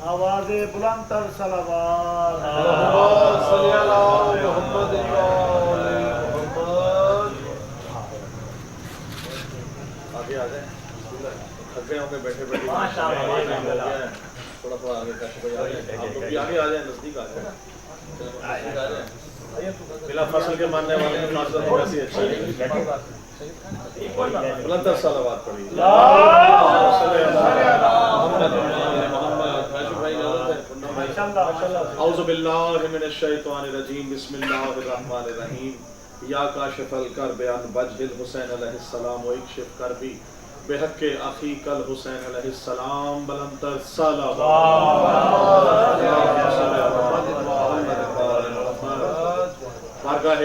آواز بلند تر صلوات اللہم صلی علی محمد و آل محمد۔ آگے آ جائیں، تھک گئے ہوں گے بیٹھے بیٹھے، تھوڑا تھوڑا آگے کش بھائی آ جائیں، آپ لوگ بھی آگے آ جائیں، نزدیک آ جائیں، نزدیک آ جائیں۔ بلا فصل کے ماننے والے میں فاصلہ تھوڑا سی اچھا ہے۔ بلند تر صلوات پڑھیے۔ اللہم صلی علی محمد و آل محمد۔ کاشف بھائی اجازت ہے؟ اعوذ باللہ من الشیطان الرجیم، بسم اللہ الرحمن الرحیم۔ یا کاشف الکرب عن وجہ الحسین علیہ السلام و اکشف کربی بحق اخیک الحسین علیہ السلام۔ بلند تر صلوات۔ بارگاہ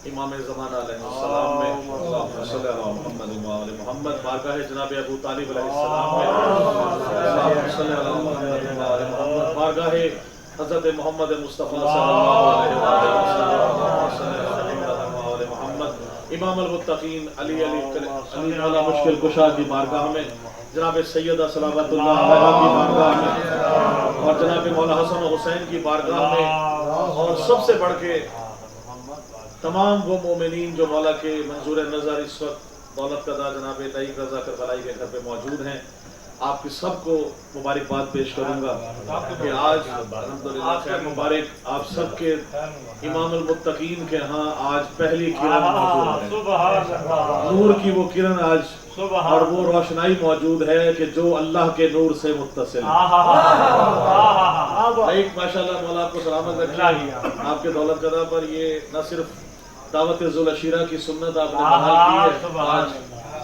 امام زمانہ علیہ السلام میں، اللہم صلی علی محمد و آل محمد، بارگاہ جناب ابو طالب علیہ السلام میں، اللہم صلی علی محمد و آل محمد، بارگاہ حضرت محمد مصطفیٰ صلی اللہ علیہ وسلم، امام المتقین علی مولا مشکل کشا کی بارگاہ میں، جناب سیدہ صلوات اللہ علیہ کی بارگاہ میں، اور جناب مولا حسن و حسین کی بارگاہ میں، اور سب سے بڑھ کے تمام وہ مومنین جو مولا کے منظور نظر اس وقت دولت قضا جناب نعیم رضا کربلائی کے گھر پہ موجود ہیں، آپ کی سب کو مبارکباد پیش کروں گا کہ آج الحمدللہ خیر مبارک آپ سب کے امام المتقین کے ہاں آج پہلی کرن موجود ہے، نور کی وہ کرن آج اور وہ روشنائی موجود ہے کہ جو اللہ کے نور سے متصل ہے۔ ایک ماشاءاللہ مولا آپ کو سلامت رکھے، آپ کے دولت قضا پر یہ نہ صرف دعوت ذوالعشیرہ کی سنت آپ نے بحال کی ہے آج،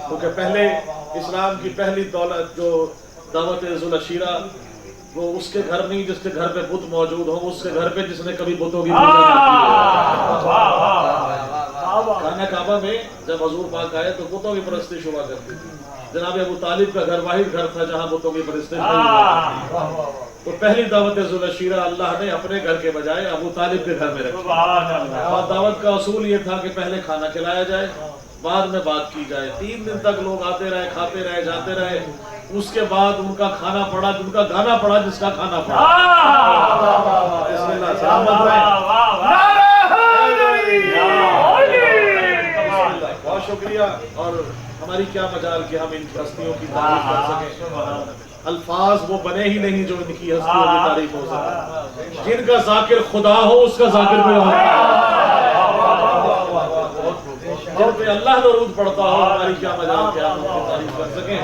کیونکہ پہلے اسلام کی پہلی دولت جو دعوت ذوالعشیرہ وہ اس کے گھر نہیں جس کے گھر پہ بت موجود ہوں، اس کے گھر پہ جس نے کبھی بتوں کی پوجا کی ہے۔ خانہ کعبہ میں جب حضور پاک آئے تو بتوں کی پرستش ہوا کرتی تھی، جناب ابو طالب کا گھر واحد گھر تھا جہاں بتوں کی پرستش نہیں ہوا کرتی تھی، تو پہلی دعوت ذوالعشیرہ اللہ نے اپنے گھر کے بجائے ابو طالب کے گھر میں رکھی، اور دعوت کا اصول یہ تھا کہ پہلے کھانا کھلایا جائے بعد میں بات کی جائے، 3 دن تک لوگ آتے رہے کھاتے رہے جاتے رہے، اس کے بعد ان کا کھانا پڑا جن کا گانا پڑا جس کا کھانا پڑا۔ بسم اللہ سلامت رہے۔ بہت شکریہ، اور ہماری کیا مجال کہ ہم ان ہستیوں کی تعریف کر سکیں، الفاظ وہ بنے ہی نہیں جو ان کی ہستیوں کی تعریف ہو سکے، جن کا ذاکر خدا ہو اس کا ذاکر کوئی اور جن پہ اللہ درود پڑھتا ہو، ہماری کیا مجال کہ ہم ان کی تعریف کر سکیں۔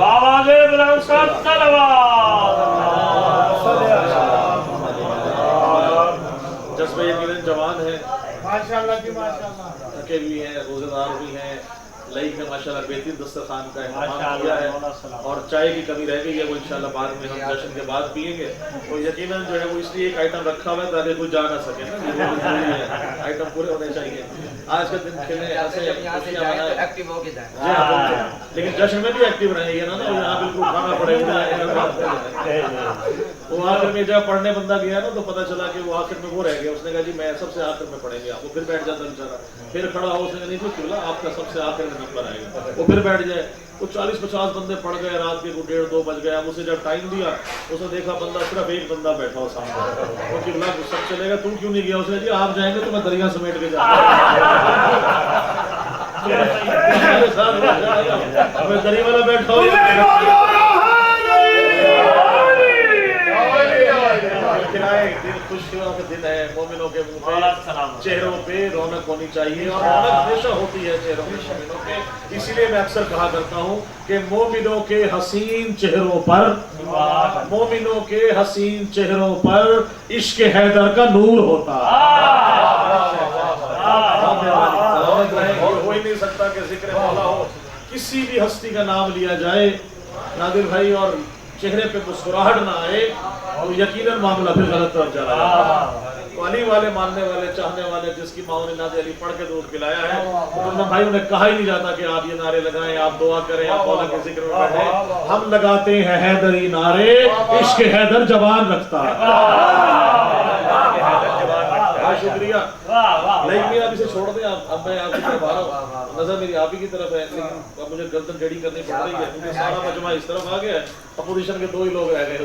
جذبہ یقیناً جوان ہے، ماشاءاللہ جی ماشاءاللہ، تھکے بھی ہیں، روزے دار بھی ہیں، لائق میں ماشاءاللہ بہترین دسترخوان کا اہتمام کیا ہے، اور چائے کی کمی رہ گئی ہے، وہ انشاءاللہ بعد میں ہم جشن کے بعد پیئیں گے، تو یقیناً جو ہے وہ اس لیے ایک آئٹم رکھا ہوا ہے تاکہ کوئی جا نہ سکے نا، یہ بہت ضروری ہے، آئٹم پورے ہونے چاہیے۔ آج کے دن کھلے ایسے خوشیاں منائیں، لیکن جشن میں بھی ایکٹیو رہیں گے نا، یہاں بالکل کھانا پڑے گا۔ وہ آخر میں جب پڑھنے بندہ گیا نا تو پتہ چلا کہ وہ آخر میں وہ رہ گیا، اس نے کہا جی میں سب سے آخر میں پڑھیں گے، آپ کو پھر بیٹھ جاتا بیچارہ، پھر کھڑا ہو، اس نے کہا نہیں کیوں لا آپ کا سب سے آخر میں نمبر آئے گا، وہ پھر بیٹھ جائے، وہ 40-50 بندے پڑھ گئے، رات کے 1:30-2 بج گئے، اب اسے جب ٹائم دیا اس نے دیکھا بندہ صرف ایک بندہ بیٹھا ہو سامنے، وہ قبلہ سب چلے گا تم کیوں نہیں گیا، اس نے جی آپ جائیں گے تو میں دریا سمیٹ کے جاؤں گا، دریا والا بیٹھا ہو دن خوشیوں کے دن ہے، مومنوں کے منہ پہ چہروں پہ رونق ہونی چاہیے، اور رونق ہمیشہ ہوتی ہے چہروں پہ مومنوں کے، اسی لیے میں اکثر کہا کرتا ہوں کہ مومنوں کے حسین چہروں پر، مومنوں کے حسین چہروں پر عشق حیدر کا نور ہوتا ہو ہی نہیں سکتا کہ ذکر مولا ہو، کسی بھی ہستی کا نام لیا جائے نادر بھائی اور چہرے پہ مسکراہٹ نہ آئے تو یقیناً معاملہ پھر غلط طرف جا رہا ہے۔ تو علی والے ماننے والے چاہنے والے جس کی ماں نے ناد علی پڑھ کے دودھ پلایا ہے، تو بھائی انہیں کہا ہی نہیں جاتا کہ آپ یہ نعرے لگائیں، آپ دعا کریں، آپ مولا کے ذکر میں بیٹھیں، ہم لگاتے ہیں حیدری نعرے، عشق حیدر جوان رکھتا ہے۔ بہت شکریہ، لیکن آپ اسے چھوڑ دیں، اب میں آپ کی طرف آ رہا ہوں، نظر میری آپ ہی کی طرف ہے، لیکن اب مجھے گردن جڑی کرنی پڑ رہی ہے کیونکہ سارا مجمع اس طرف آ گیا ہے، اپوزیشن کے 2 ہی لوگ رہ گئے۔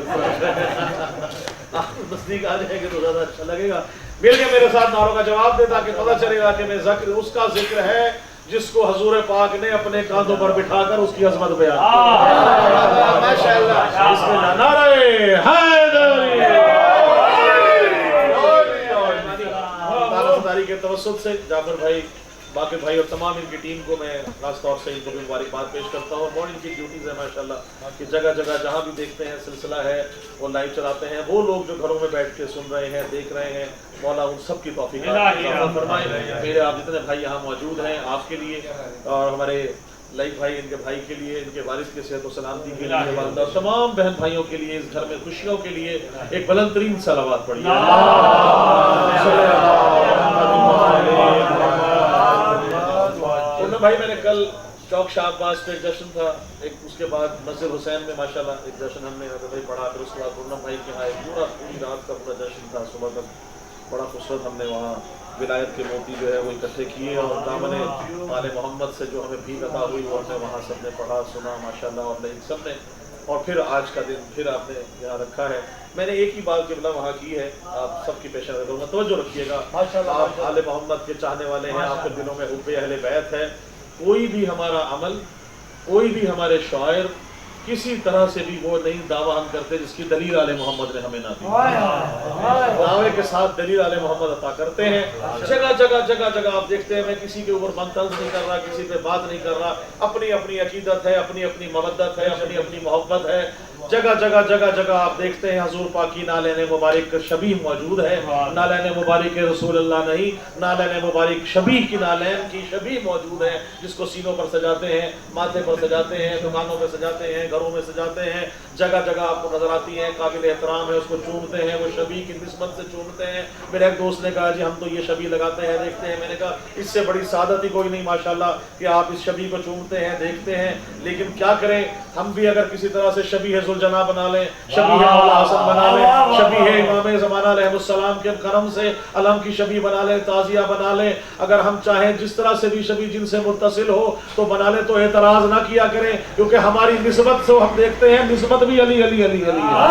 نزدیک آ جائیں گے تو زیادہ اچھا لگے گا. مل کے میرے ساتھ نعروں کا جواب دے تاکہ پتہ چلے گا کہ میں ذکر اس کا ذکر ہے جس کو حضور پاک نے اپنے کاندھوں پر بٹھا کر اس کی عظمت بیان کی. ماشاءاللہ. بسم اللہ. نعرہ حیدری. تعلق کے توسط سے جعفر بھائی، باقی بھائی اور تمام ان کی ٹیم کو میں خاص طور سے ان کو بھی مبارکباد پیش کرتا ہوں. اور ان کی ڈیوٹیز ہے ماشاءاللہ کہ جگہ جگہ جہاں بھی دیکھتے ہیں سلسلہ ہے وہ لائیو چلاتے ہیں. وہ لوگ جو گھروں میں بیٹھ کے سن رہے ہیں دیکھ رہے ہیں، مولا ان سب کی توفیق فرمائے. میرے آپ جتنے بھائی یہاں موجود ہیں آپ کے لیے، اور ہمارے لائیو بھائی ان کے بھائی کے لیے، ان کے والد کے صحت و سلامتی کے لیے، والدہ اور تمام بہن بھائیوں کے لیے، اس گھر میں خوشیوں کے لیے ایک بلند ترین صلوات پڑھیے. بھائی میں نے کل چوک شاہ عباس پہ ایک جشن تھا، ایک اس کے بعد مسجد حسین میں ماشاءاللہ ایک جشن ہم نے بھائی پڑھا، پھر اس کے بعد پورنم بھائی کے یہاں پوری رات کا پورا جشن تھا. صبح تک بڑا خوبصورت ہم نے وہاں ولایت کے موتی جو ہے وہ اکٹھے کیے، اور دامن آل محمد سے جو ہمیں بھیک عطا ہوئی وہ ہم نے وہاں سب نے پڑھا سنا ماشاءاللہ. اور سب نے، اور پھر آج کا دن پھر آپ نے یہاں رکھا ہے. میں نے ایک ہی بات قبلہ وہاں کی ہے، آپ سب کی پیش نظر کروں گا، توجہ رکھیے گا. آپ آل محمد کے چاہنے والے ہیں، آپ کے دلوں میں حب اہل بیت ہے. کوئی بھی ہمارا عمل، کوئی بھی ہمارے شاعر کسی طرح سے بھی وہ نہیں دعویٰ ہم کرتے جس کی دلیل آل محمد نے ہمیں نہ دی. دعوے کے ساتھ دلیل آل محمد عطا کرتے ہیں. جگہ جگہ جگہ جگہ آپ دیکھتے ہیں، میں کسی کے اوپر منطلب نہیں کر رہا، کسی پہ بات نہیں کر رہا. اپنی اپنی عقیدت ہے، اپنی اپنی مودت ہے، اپنی اپنی محبت ہے. جگہ جگہ جگہ جگہ آپ دیکھتے ہیں حضور پاک کی نالین مبارک شبیہ موجود ہے. نالین مبارک رسول اللہ نہیں، نالین مبارک شبیہ کی نالین کی شبیہ موجود ہے، جس کو سینوں پر سجاتے ہیں، ماتھے پر سجاتے ہیں، دکانوں پہ سجاتے ہیں، گھروں میں سجاتے ہیں. جگہ جگہ آپ کو نظر آتی ہیں، قابل احترام ہے، اس کو چومتے ہیں، وہ شبیہ کی نسبت سے چومتے ہیں. میرے ایک دوست نے کہا جی ہم تو یہ شبیہ لگاتے ہیں دیکھتے ہیں. میں نے کہا اس سے بڑی سعادت ہی کوئی نہیں ماشاءاللہ کہ آپ اس شبیہ کو چومتے ہیں دیکھتے ہیں. لیکن کیا کریں، ہم بھی اگر کسی طرح سے شبیہ ذوالجناح بنا لیں، شبیہ مولا حسن بنا لیں، شبیہ امام زمانہ علیہ السلام کے کرم سے علم کی شبیہ بنا لیں، تعزیہ بنا لیں، اگر ہم چاہیں جس طرح سے بھی شبیہ جن سے متصل ہو تو بنا لیں، تو اعتراض نہ کیا کریں، کیونکہ ہماری نسبت سے ہم دیکھتے ہیں نسبت بھی علی علی علی علی ہے.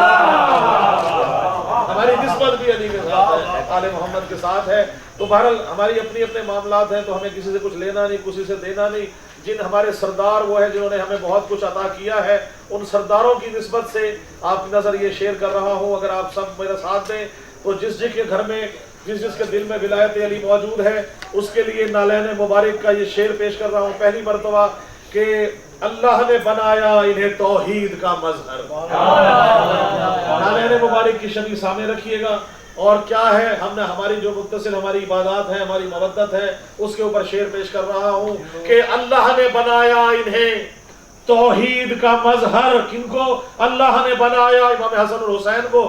ہماری نسبت بھی علی کے ساتھ ہے، آل محمد کے ساتھ ہے. تو بہرحال ہماری اپنی اپنے معاملات ہیں، تو ہمیں کسی سے کچھ لینا نہیں، کسی سے دینا نہیں. جن ہمارے سردار وہ ہیں جنہوں نے ہمیں بہت کچھ عطا کیا ہے، ان سرداروں کی نسبت سے آپ کی نظر یہ شعر کر رہا ہوں. اگر آپ سب میرا ساتھ دیں تو جس کے گھر میں جس کے دل میں ولایت علی موجود ہے اس کے لیے نالین مبارک کا یہ شعر پیش کر رہا ہوں پہلی مرتبہ کہ اللہ نے بنایا انہیں توحید کا مظہر. نالین مبارک کی شبیہ سامنے رکھیے گا. اور کیا ہے، ہم نے ہماری جو متصل ہماری عبادات ہیں، ہماری مودت ہے، اس کے اوپر شعر پیش کر رہا ہوں کہ اللہ نے بنایا انہیں توحید کا مظہر. کن کو؟ اللہ نے بنایا امام حسن اور حسین کو.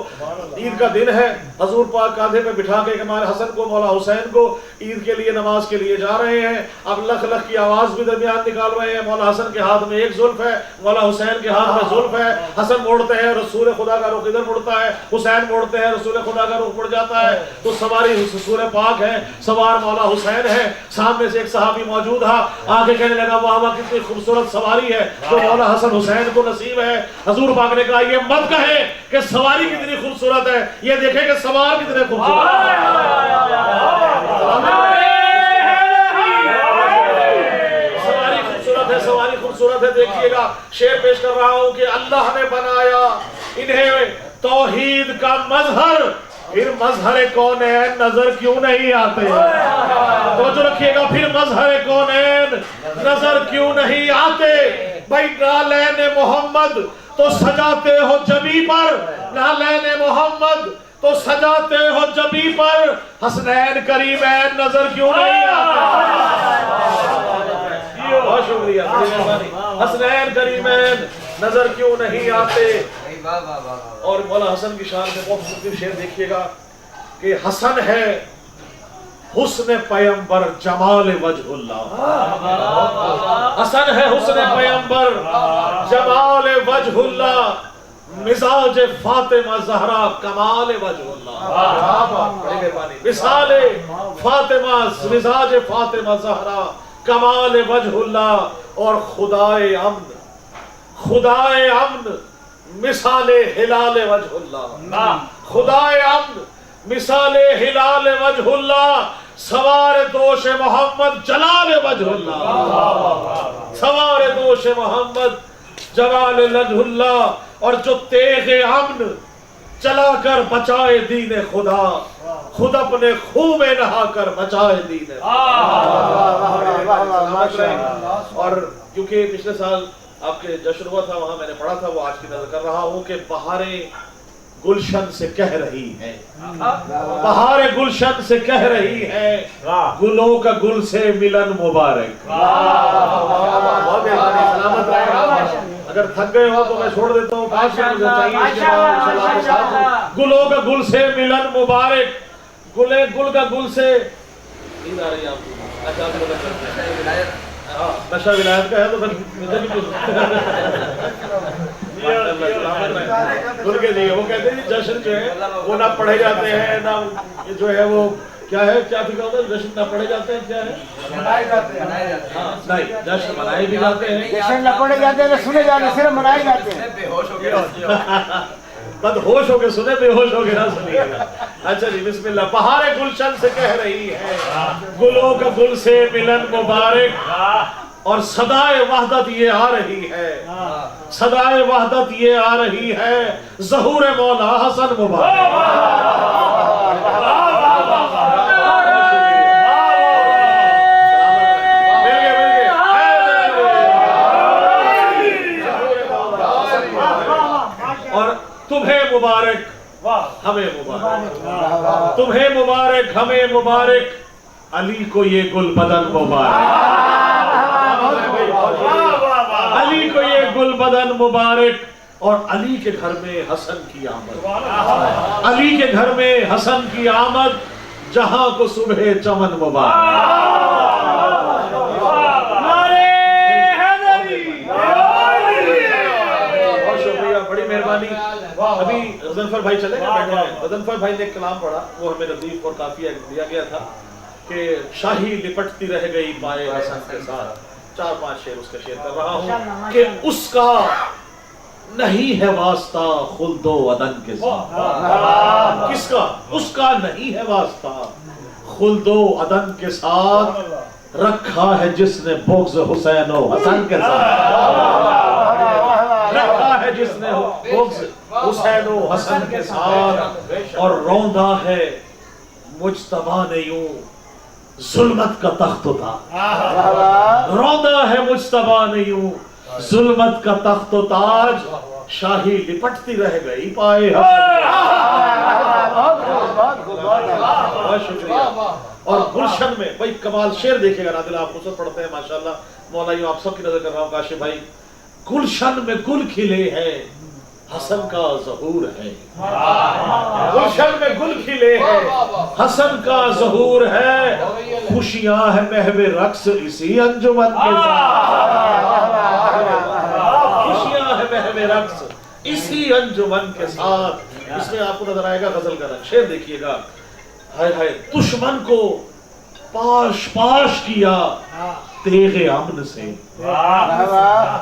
عید کا دن ہے، حضور پاک کاندھے پہ بٹھا کے امام حسن کو، مولا حسین کو عید کے لیے نماز کے لیے جا رہے ہیں. اب لکھ لکھ کی آواز بھی درمیان نکال رہے ہیں. مولا حسن کے ہاتھ میں ایک زلف ہے، مولا حسین کے ہاتھ میں زلف ہے. حسن موڑتے ہیں، رسول خدا کا رخ ادھر مڑتا ہے. حسین موڑتے ہیں، رسول خدا کا رخ مڑ جاتا ہے. تو سواری رسول پاک ہے، سوار مولا حسین ہے. سامنے سے ایک صحابی موجود تھا، آگے کہنے لگا واہ واہ کتنی خوبصورت سواری ہے جو مولا حسن حسین کو نصیب ہے. حضور پاک نے کہا یہ مت کہیں کہ سواری کتنی خوبصورت ہے، یہ دیکھیں کہ سوار کتنے خوبصورت ہے. سواری خوبصورت ہے، سواری خوبصورت ہے. دیکھیے گا شعر پیش کر رہا ہوں کہ اللہ نے بنایا انہیں توحید کا مظہر، پھر مظہر کونین نظر کیوں نہیں آتے. توجہ رکھیے گا، پھر مظہر کونین نظر کیوں نہیں آتے. بھائی نالین محمد تو سجاتے ہو جبی پر، نالین محمد تو سجاتے ہو جبی پر، حسنین کریمین نظر کیوں نہیں آتے. بہت شکریہ، حسنین کریمین نظر کیوں نہیں آتے. اور مولا حسن کی شان میں بہت خوبصورت شعر دیکھیے گا کہ حسن ہے حسن پیمبر جمال وجہ اللہ. حسن ہے حسن پیمبر جمال وجہ اللہ، مزاج فاطمہ زہرا کمال وجہ اللہ. مثال فاطمہ، مزاج فاطمہ زہرا کمال وجہ اللہ. اور خدائے امن، خدائے امن مثال ہلال وجہ اللہ، خدائے امن مثال ہلال وجہ اللہ، سوار دوش محمد جلال وجہ اللہ، سوار دوش محمد جلال وجہ اللہ، اور جو تیغ امن چلا کر بچائے دین خدا، خود اپنے خون میں نہا کر بچائے دین اور کیونکہ پچھلے سال آپ کے جشن ہوا تھا، وہاں میں نے پڑھا تھا، وہ آج کی نظر کر رہا ہوں کہ بہاریں گلشن سے کہہ رہی ہے، بہاریں گلشن سے کہہ رہی ہے، گلوں کا گل سے ملن مبارک۔ بہت سلامت رہے، اگر تھک گئے ہو تو میں چھوڑ دیتا ہوں، 5 منٹ مجھے چاہیے۔ گلوں کا گل سے ملن مبارک، گل کا گل سے نیند آ رہی ہے آپ کو؟ اچھا آپ کو نشہ ولایت کا ہے تو پھر مجھے بھی گل کے لیے وہ کہتے ہیں جشن جو ہے وہ نہ پڑھے جاتے ہیں، نہ جو ہے وہ کیا ہے، کیا فکر ہوتا ہے، جشن نہ پڑھے جاتے ہیں، کیا ہے، منائے جاتے ہیں، نہیں جشن منائے بھی جاتے ہیں، جشن نہ پڑھے جاتے ہیں، سنے جاتے ہیں، صرف منائے جاتے ہیں۔ بد ہوش ہو کے سنے، بے ہوش ہو کے نہ سنیے گا۔ اچھا جی بسم اللہ۔ بہاریں گلشن سے کہہ رہی ہے، گلوں کا گل سے ملن مبارک، اور صدائے وحدت یہ آ رہی ہے، صدائے وحدت یہ آ رہی ہے، ظہور مولا حسن مبارک۔ اور تمہیں مبارک ہمیں مبارک، تمہیں مبارک ہمیں مبارک، علی کو یہ گل بدن مبارک، علی کو یہ گل بدن مبارک، اور علی کے گھر میں حسن کی آمد، علی کے گھر میں حسن کی آمد، جہاں کو صبح چمن مبارک۔ بہت شکریہ، بڑی مہربانی۔ ابھی غضنفر بھائی چلے گئے، بیٹھے ہیں۔ غضنفر بھائی نے ایک کلام پڑھا، وہ ہمیں لطیف اور کافی دیا گیا تھا کہ شاہی لپٹتی رہ گئی پائے حسن کے ساتھ۔ 4-5 شعر اس کا شعر کر رہا ہوں کہ اس کا نہیں ہے واسطہ خلد و عدن کے ساتھ۔ کس کا؟ اس کا نہیں ہے واسطہ خلد و عدن کے ساتھ، رکھا ہے جس نے بغض حسین و حسن کے ساتھ، رکھا ہے جس نے بغض حسین و حسن کے ساتھ، اور روندا ہے مجتبیٰ نے یوں ظلمت کا تخت و تاج، روندا ہے مجتبیٰ نے یوں ظلمت کا تخت و تاج، شاہی لپٹتی رہ گئی پائے حسن۔ بہت شکریہ۔ اور گلشن میں بھائی کمال شعر دیکھے گا، نادل آپ خود پڑھتے ہیں ماشاءاللہ، مولا یوں آپ سب کی نظر کر رہا ہوں کاشف بھائی، گلشن میں گل کھلے ہیں، حسن کا ظہور ہے، گلشن میں گل کھلے ہیں، حسن کا ظہور ہے، خوشیاں ہے محو رقص اسی انجمن کے ساتھ، خوشیاں ہے محو رقص اسی انجمن کے ساتھ۔ اس میں آپ کو نظر آئے گا غزل کا رنگ، شعر دیکھیے گا، ہائے ہائے دشمن کو پاش پاش کیا تیغ امن سے۔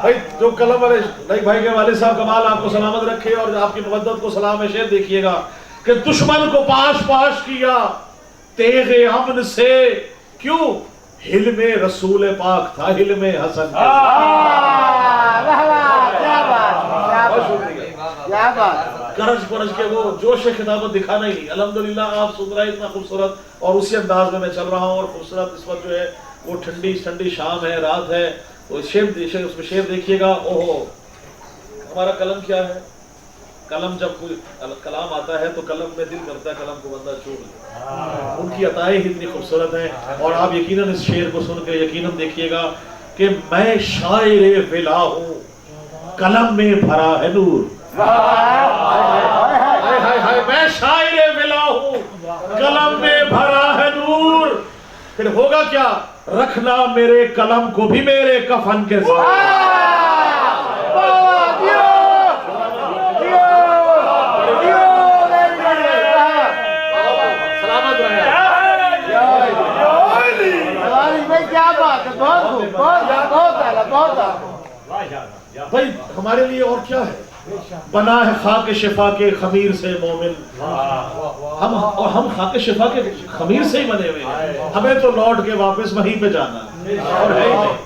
بھائی جو قلم والے نئی بھائی کے والد صاحب کمال آپ کو سلامت رکھے اور آپ کی مودت کو سلام ہے، شعر دیکھیے گا کہ دشمن کو پاش پاش کیا تیغ امن سے، کیوں؟ حلم رسول پاک تھا حلم حسن کے گرج برج کے وہ جوش خطابت دکھانا ہی نہیں۔ الحمدللہ آپ سن رہے اتنا خوبصورت، اور اسی انداز میں چل رہا ہوں، اور خوبصورت اس وقت جو ہے وہ ٹھنڈی شام ہے، رات ہے، وہ شعر اس میں شعر دیکھیے گا۔ اوہو ہمارا قلم کیا ہے، قلم جب کوئی کلام آتا ہے تو قلم میں دل کرتا ہے قلم کو بندہ چھوڑ لے، ان کی عطائیں ہی اتنی خوبصورت ہیں۔ اور آپ یقیناً اس شعر کو سن کے یقیناً دیکھیے گا کہ میں شاعر ولا ہوں، قلم میں بھرا ہے نور، میں شاعر ولا ہوں، قلم میں بھرا ہے نور، پھر ہوگا کیا؟ رکھنا میرے قلم کو بھی میرے کفن کے ساتھ۔ سلامت رہے۔ بھائی ہمارے لیے اور کیا ہے؟ بنا ہے خاک شفا کے خمیر سے مومن. ہم خاک شفا کے خمیر سے ہی بنے ہوئے ہیں. ہمیں تو لوٹ کے واپس وہیں پہ جانا ہے اور ہے ہی نہیں.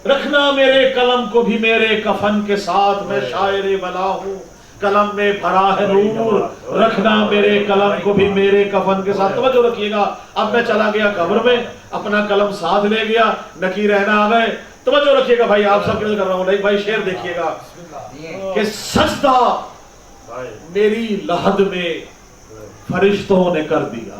رکھنا میرے قلم کو بھی میرے کفن کے ساتھ, میں شاعر بلا ہوں قلم میں بھرا ہے نور. رکھنا میرے قلم کو بھی میرے کفن کے ساتھ. توجہ رکھیے گا, اب میں چلا گیا قبر میں, اپنا قلم ساتھ لے گیا, نکی رہنا آ گئے. توجہ رکھیے گا بھائی, آپ سب کے لیے کر رہا ہوں. بھائی شعر دیکھیے گا کہ سجدہ میری لحد میں فرشتوں نے کر دیا.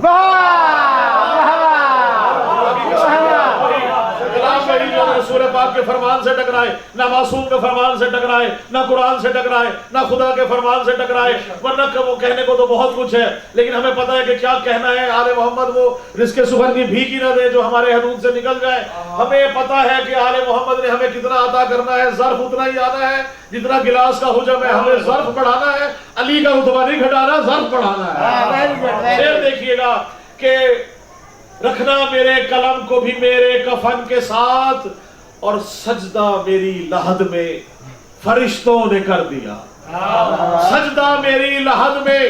رسول پاک کے فرمان سے ٹکرائے, نہ معصوم کے فرمان سے ٹکرائے, نہ قرآن سے ٹکرائے, نہ خدا کے فرمان سے ٹکرائے. ورنہ وہ کہنے کو تو بہت کچھ ہے, لیکن ہمیں پتہ ہے کہ کیا کہنا ہے. آل محمد وہ رزق سخن کی بھیک ہی نہ دے جو ہمارے حدود سے نکل جائے. ہمیں پتہ ہے کہ آل محمد نے ہمیں کتنا عطا کرنا ہے. ظرف اتنا ہی آنا ہے جتنا گلاس کا حجم ہے. ہمیں ظرف بڑھانا ہے, علی کا رتبہ نہیں گھٹانا, ظرف بڑھانا ہے. شعر دیکھیے گا کہ رکھنا میرے قلم کو بھی میرے کفن کے ساتھ, اور سجدہ میری لحد میں فرشتوں نے کر دیا. سجدہ میری لحد میں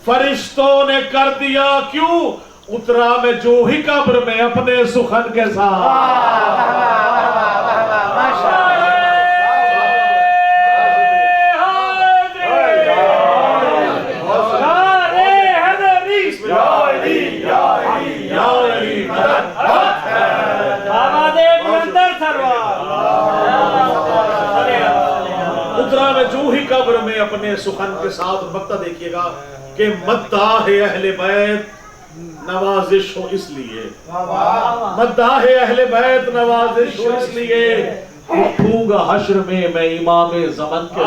فرشتوں نے کر دیا. کیوں اترا میں جو ہی قبر میں اپنے سخن کے ساتھ. اترا میں جو ہی قبر میں اپنے سخن کے ساتھ. وقت دیکھیے گا کہ مداح اہل بیت نوازش ہو اس لیے, مداح اہل بیت نوازش ہو اس لیے, اٹھوں گا حشر میں میں امام زمن کے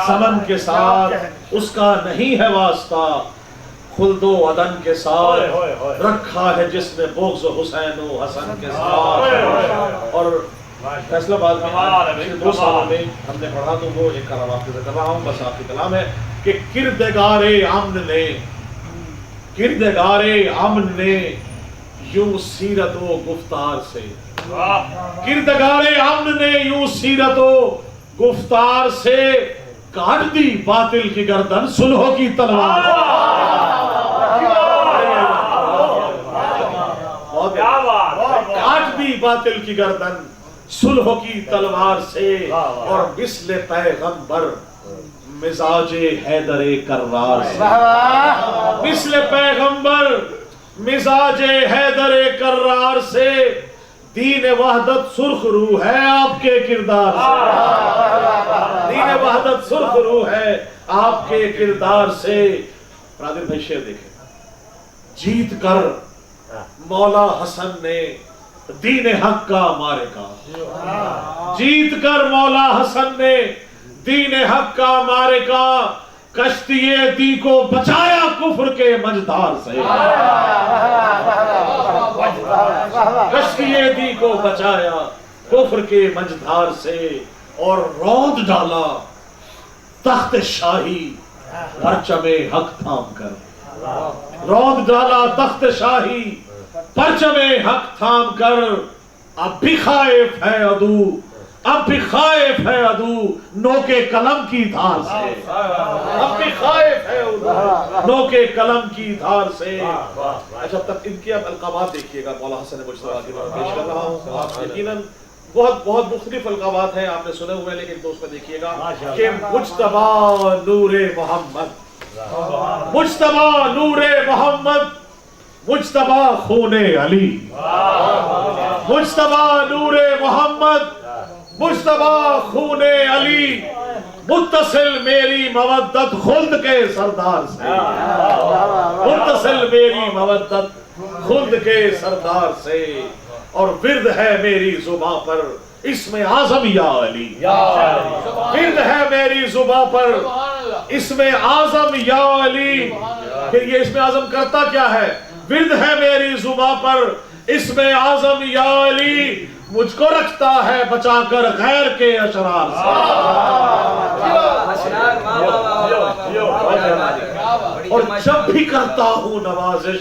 زمن کے ساتھ. اس کا نہیں ہے واسطہ خلد و عدن کے ساتھ, رکھا ہے جس نے بغض حسین و حسن کے ساتھ. اور فیصلہ باد میں 2 سالوں میں ہم نے پڑھا تو وہ ایک کلام آپ کے ذکر رہا ہوں, بس آپ کی کلام ہے کہ کردگار امن نے یوں سیرت و گفتار سے, کردگار امن نے یوں سیرت و گفتار سے کاٹ دی باطل کی گردن صلح کی تلوار. کاٹ دی باطل کی گردن صلح کی تلوار سے, اور مثل پیغمبر مزاج حیدر کرار سے. مثل پیغمبر مزاج حیدر کرار سے, دین وحدت سرخ روح ہے آپ کے کردار سے. دین وحدت سرخ روح ہے آپ کے کردار سے. برادر بھائی شعر دیکھیں, جیت کر مولا حسن نے دین حق کا مارکا, جیت کر مولا حسن نے دین حق کا مارکا, کشتی دی کو بچایا کفر کے مجدار سے. کشتی دی کو بچایا کفر کے مجدار سے, اور روند ڈالا تخت شاہی پرچم حق تھام کر. روند ڈالا تخت شاہی پرچم حق تھام کر. اب بھی خائف ہے عدو, اب بھی خائف ہے عدو نوکے قلم کی دھار سے. اب بھی خائف ہے عدو نوکے قلم کی دھار سے. اچھا تب ان کی اب القابات دیکھیے گا. مولا حسن مجتبیٰ کے بارے میں پیش کر رہا ہوں. آپ یقیناً بہت مختلف القابات ہیں, آپ نے سنے ہوئے, لیکن دوست میں دیکھیے گا کہ مجتبیٰ نور محمد, مجتبیٰ نور محمد, مجتبیٰ خون علی, مجتبیٰ نور محمد, مجتبیٰ خون علی, متصل میری مودت خلد کے سردار سے. متصل میری مودت خلد کے سردار سے, اور ورد ہے میری زباں پر اسم اعظم یا علی. ورد ہے میری زباں پر اسم اعظم یا علی. پھر یہ اسم اعظم کرتا کیا ہے؟ ورد ہے میری زباں پر اسم اعظم یا علی, مجھ کو رکھتا ہے بچا کر غیر کے اشرار سے. اور جب بھی کرتا ہوں نوازش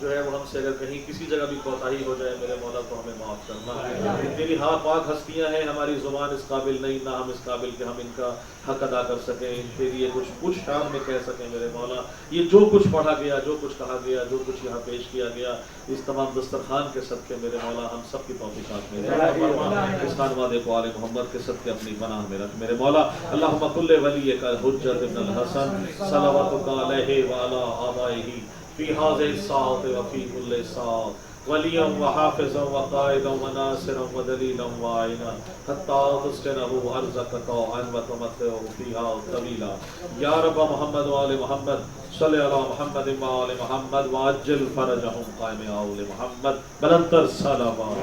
جو ہے وہ ہم سے اگر کہیں کسی جگہ بھی کوتاہی ہو جائے میرے مولا تو ہمیں معاف کرنا۔ تیری ہاں پاک ہستیاں ہیں، ہماری زبان اس قابل نہیں، نہ ہم اس قابل کہ ہم ان کا حق ادا کر سکیں، تیری یہ کچھ شان میں کہہ سکیں میرے مولا۔ یہ جو کچھ پڑھا گیا، جو کچھ کہا گیا، جو کچھ یہاں پیش کیا گیا، اس تمام دسترخوان کے صدقے میرے مولا ہم سب کی توفیقات میں اس خانوادے کو آل محمد کے صدقے اپنی پناہ میں رکھ میرے مولا۔ اللہم کل ولیک الحجۃ ابن الحسن صلواتک علیہ وعلی آبائہ فی هذه الساعة وفی کل ساعة ولیا وحافظا وقائدا وناصرا ودلیلا وعینا حتی تسکنہ ارضک طوعا وتمتعہ فیہا طویلا۔ یا رب محمد وآل محمد صلی علی محمد وآل محمد وعجل فرجہم قائم آل محمد بلندر صلوات۔